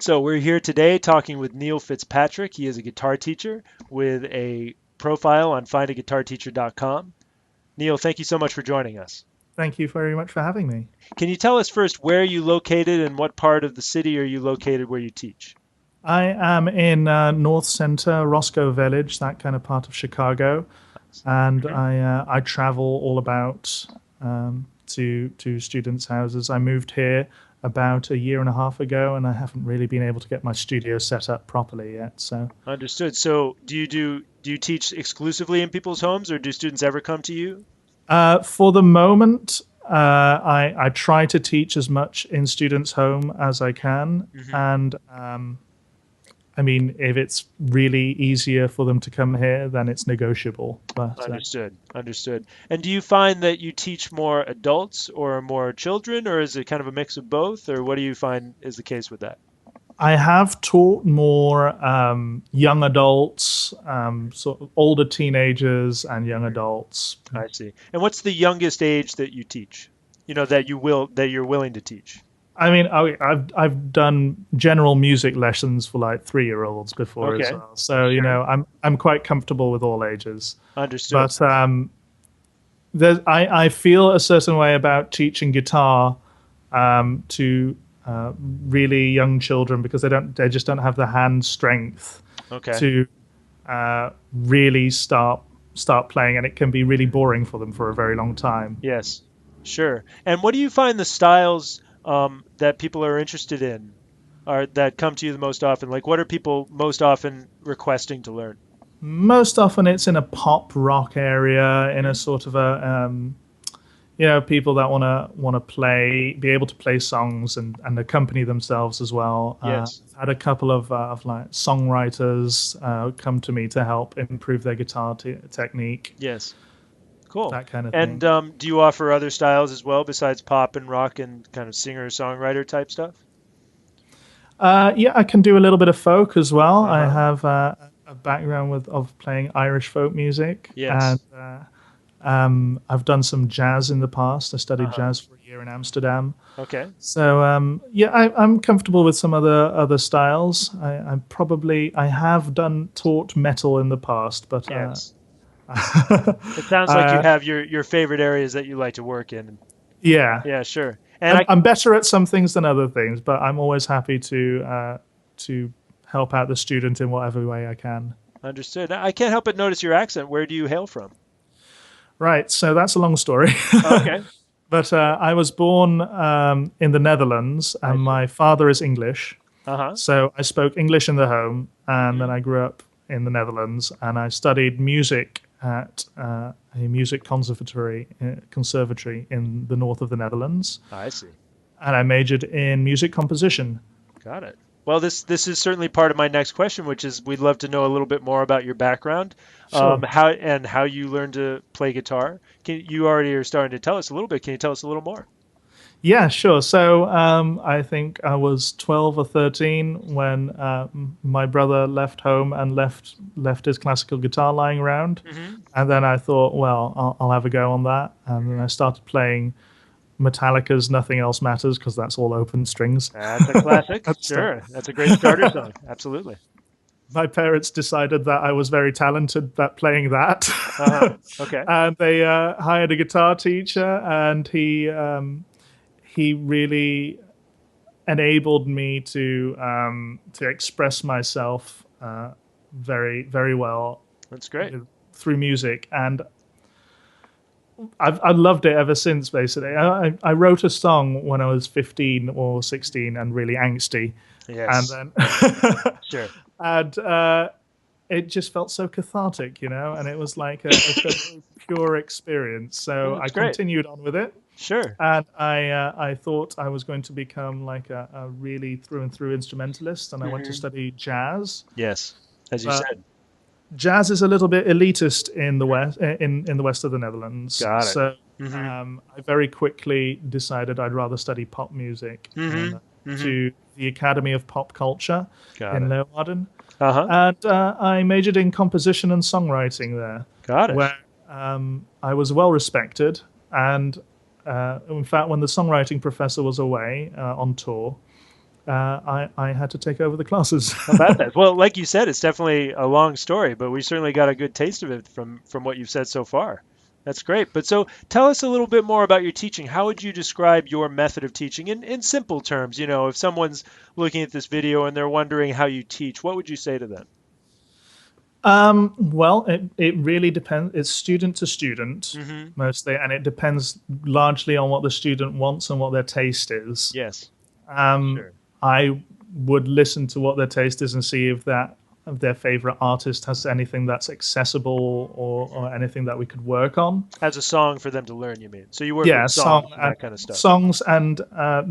So we're here today talking with Neil Fitzpatrick. He is a guitar teacher with a profile on FindaGuitarTeacher.com. Neil, thank you so much for joining us. Thank you very much for having me. Can you tell us first where you located and what part of the city are you located where you teach? I am in North Center, Roscoe Village, that kind of part of Chicago, and Mhm. I travel all about to students' houses. I moved here about a year and a half ago, and I haven't really been able to get my studio set up properly yet. So, Understood. So do you teach exclusively in people's homes or do students ever come to you? for the moment, I try to teach as much in students' home as I can, Hmm. and I mean, if it's really easier for them to come here, then it's negotiable. But Understood. Understood. And do you find that you teach more adults or more children, or is it kind of a mix of both, or what do you find is the case with that? I have taught more young adults, sort of older teenagers and young Mhm. adults. I see. And what's the youngest age that you teach? That you're willing to teach. I mean, I've done general music lessons for like 3-year-olds before as Okay. well. So Sure. I'm quite comfortable with all ages. Understood. But I feel a certain way about teaching guitar to really young children because they just don't have the hand strength Okay. to really start playing, and it can be really boring for them for a very long time. Yes. Sure. And what do you find the styles that people are interested in are that come to you the most often? Like, what are people most often requesting to learn? Most often, it's in a pop rock area, in a Hmm. sort of a people that want to be able to play songs and accompany themselves as well. Yes. I've had a couple of like songwriters come to me to help improve their guitar technique, Yes. Cool. that kind of And thing. do you offer other styles as well besides pop and rock and kind of singer-songwriter type stuff? Yeah, I can do a little bit of folk as well. I Uh-huh. have a background of playing Irish folk music, and Yes. I've done some jazz in the past. I studied Uh-huh. jazz for a year in Amsterdam. Okay. So yeah, I'm comfortable with some other styles. I have done taught metal in the past, but Yes. It sounds like you uh, have your favorite areas that you like to work in. yeah, Yeah, sure. And I I'm better at some things than other things, but I'm always happy to help out the student in whatever way I can. understood. I can't help but notice your accent. Where do you hail from? Right, so that's a long story. Okay. But I was born in the Netherlands, I and see. my father is English. Uh-huh. So I spoke English in the home, and then Hmm. I grew up in the Netherlands, and I studied music at a music conservatory in the north of the Netherlands, I see. and I majored in music composition. Got it. Well, this is certainly part of my next question, which is we'd love to know a little bit more about your background, Sure. how you learned to play guitar. You already are starting to tell us a little bit. Can you tell us a little more? Yeah, sure. So I think I was 12 or 13 when my brother left home and left his classical guitar lying around. Hmm. And then I thought, well, I'll have a go on that. And then I started playing Metallica's Nothing Else Matters because that's all open strings That's a classic. at the start. Sure, that's a great starter song. Absolutely. My parents decided that I was very talented at playing that. Uh-huh. Okay. And they hired a guitar teacher, and he really enabled me to express myself very well That's great. through music, and I've loved it ever since. Basically, I wrote a song when I was 15 or 16 and really angsty, and Yes. then Sure. and it just felt so cathartic, and it was like a pure experience. Well, So I that's great. continued on with it. Sure. And I thought I was going to become like a really through and through instrumentalist, and I went to Hmm. study jazz. Yes, as you But said. jazz is a little bit elitist in the west in the west of the Netherlands. Got it. So Hmm. I very quickly decided I'd rather study pop music, and Hmm. Hmm. to the Academy of Pop Culture Got in it. Leeuwarden, Uh-huh. and I majored in composition and songwriting there, Got it. where I was well respected. And in fact, when the songwriting professor was away on tour, I had to take over the classes. How about that? Well, like you said, it's definitely a long story, but we certainly got a good taste of it from what you've said so far. That's great. But so tell us a little bit more about your teaching. How would you describe your method of teaching in simple terms? You know, if someone's looking at this video and they're wondering how you teach, what would you say to them? Well, it really depends. It's student to student Hmm. mostly, and it depends largely on what the student wants and what their taste is. Yes, Um, sure. I would listen to what their taste is and see if that if their favorite artist has anything that's accessible or anything that we could work on. As a song for them to learn, you mean? So you work with Yeah, songs and that kind of stuff. songs and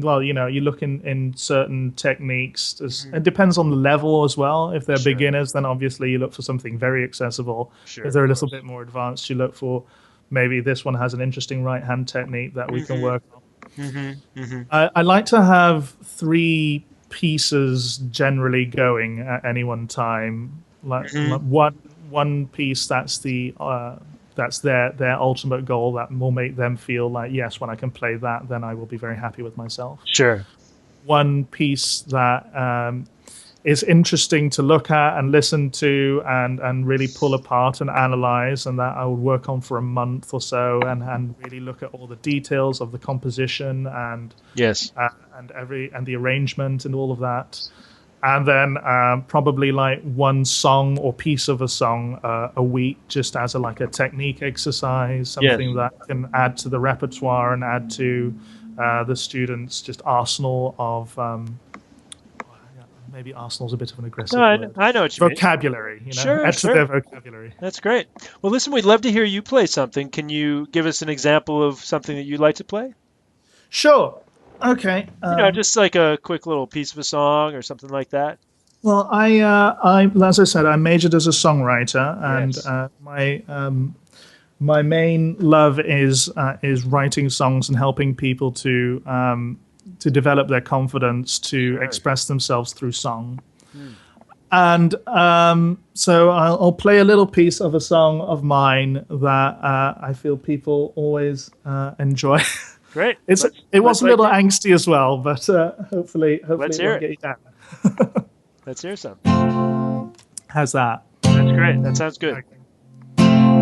well, you look in certain techniques. Hmm. It depends on the level as well. If they're Sure, beginners, then obviously you look for something very accessible. sure, If of they're a little course. bit more advanced, you look for maybe this one has an interesting right hand technique that we can Hmm. work on. Hmm. Hmm. I like to have three pieces generally going at any one time. Like Hmm. one piece that's their ultimate goal that will make them feel like, yes, when I can play that, then I will be very happy with myself. Sure. One piece that is interesting to look at and listen to and really pull apart and analyze, and that I would work on for a month or so and really look at all the details of the composition Yes. and the arrangement and all of that. And then probably like one song or piece of a song a week, just as like a technique exercise, Yes. something that can add to the repertoire and add to the students' just arsenal of maybe arsenal's a bit of an No, aggressive word. I know what you mean. Vocabulary, Sure, add to their sure. vocabulary. That's great. Well, listen, we'd love to hear you play something. Can you give us an example of something that you'd like to play? Sure. Okay. You know, just like a quick little piece of a song or something like that. Well, as I said, I majored as a songwriter, and Yes. my main love is writing songs and helping people to develop their confidence to Sure. express themselves through song. Hmm. And so I'll play a little piece of a song of mine that I feel people always enjoy. Great. It was Let's a little like angsty as well, but hopefully let's it hear won't it. get you down. Let's hear some. How's that? That's great. That sounds good. Okay.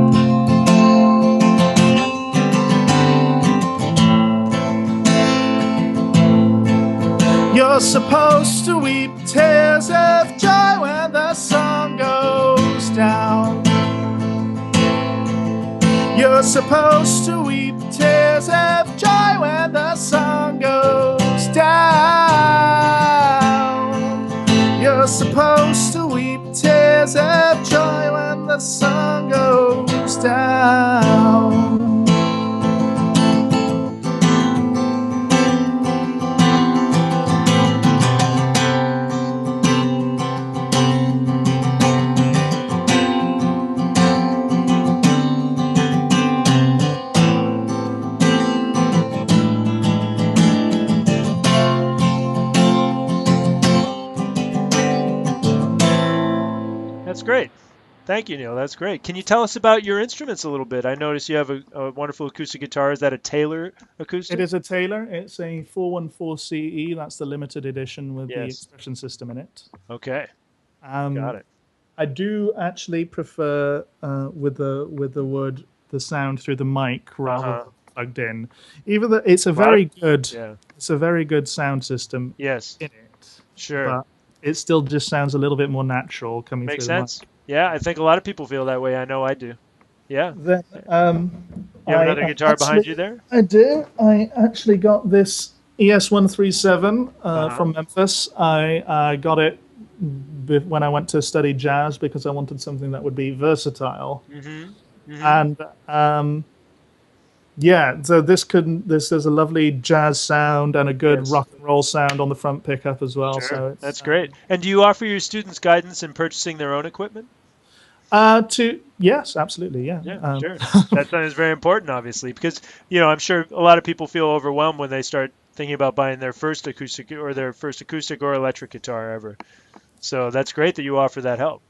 You're supposed to weep tears of joy when the sun goes down. You're supposed to weep tears of joy when the sun goes down. You're supposed to weep tears of joy when the sun goes down. That's great. Thank you, Neil. That's great. Can you tell us about your instruments a little bit? I noticed you have a wonderful acoustic guitar. Is that a Taylor It acoustic? is a Taylor. It's a 414 CE. That's the limited edition with the Yes. expression system in it. Okay. Got Um, it. I do actually prefer the sound through the mic rather Uh-huh. than plugged in. Even though it's a A lot of, yeah. very good sound system Yes. in it, Sure. but it still just sounds a little bit more natural coming Makes through the mic. sense. Yeah, I think a lot of people feel that way. I know I do. Yeah. Then You have another guitar behind you there? I do. I actually got this ES137 Uh-huh. from Memphis. I got it when I went to study jazz because I wanted something that would be versatile. Mm-hmm. Mm-hmm. And yeah, so this has a lovely jazz sound and a good Yes. rock and roll sound on the front pickup as well. Sure. So it's That's great. And do you offer your students guidance in purchasing their own equipment? to yes, absolutely, yeah. Yeah, sure. That is very important, obviously, because I'm sure a lot of people feel overwhelmed when they start thinking about buying their first acoustic or electric guitar ever. So that's great that you offer that help.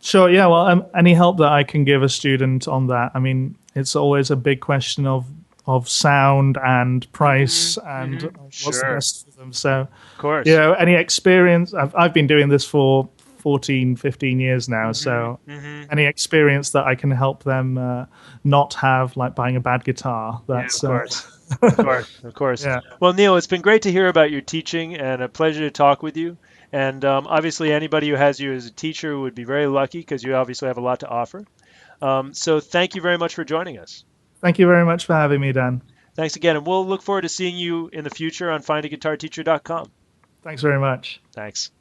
Sure, yeah. Well, any help that I can give a student on that, I mean, it's always a big question of of sound and price and what's the Sure. best for them. So, Of course. any experience? I've been doing this for 14, 15 years now. Hmm. So, Hmm. any experience that I can help them not have, like buying a bad guitar, Yeah, of that's course. Of course. Of course. yeah. Well, Neil, it's been great to hear about your teaching and a pleasure to talk with you. And obviously, anybody who has you as a teacher would be very lucky because you obviously have a lot to offer. So thank you very much for joining us. Thank you very much for having me, Dan. Thanks again. And we'll look forward to seeing you in the future on FindaGuitarTeacher.com. Thanks very much. Thanks.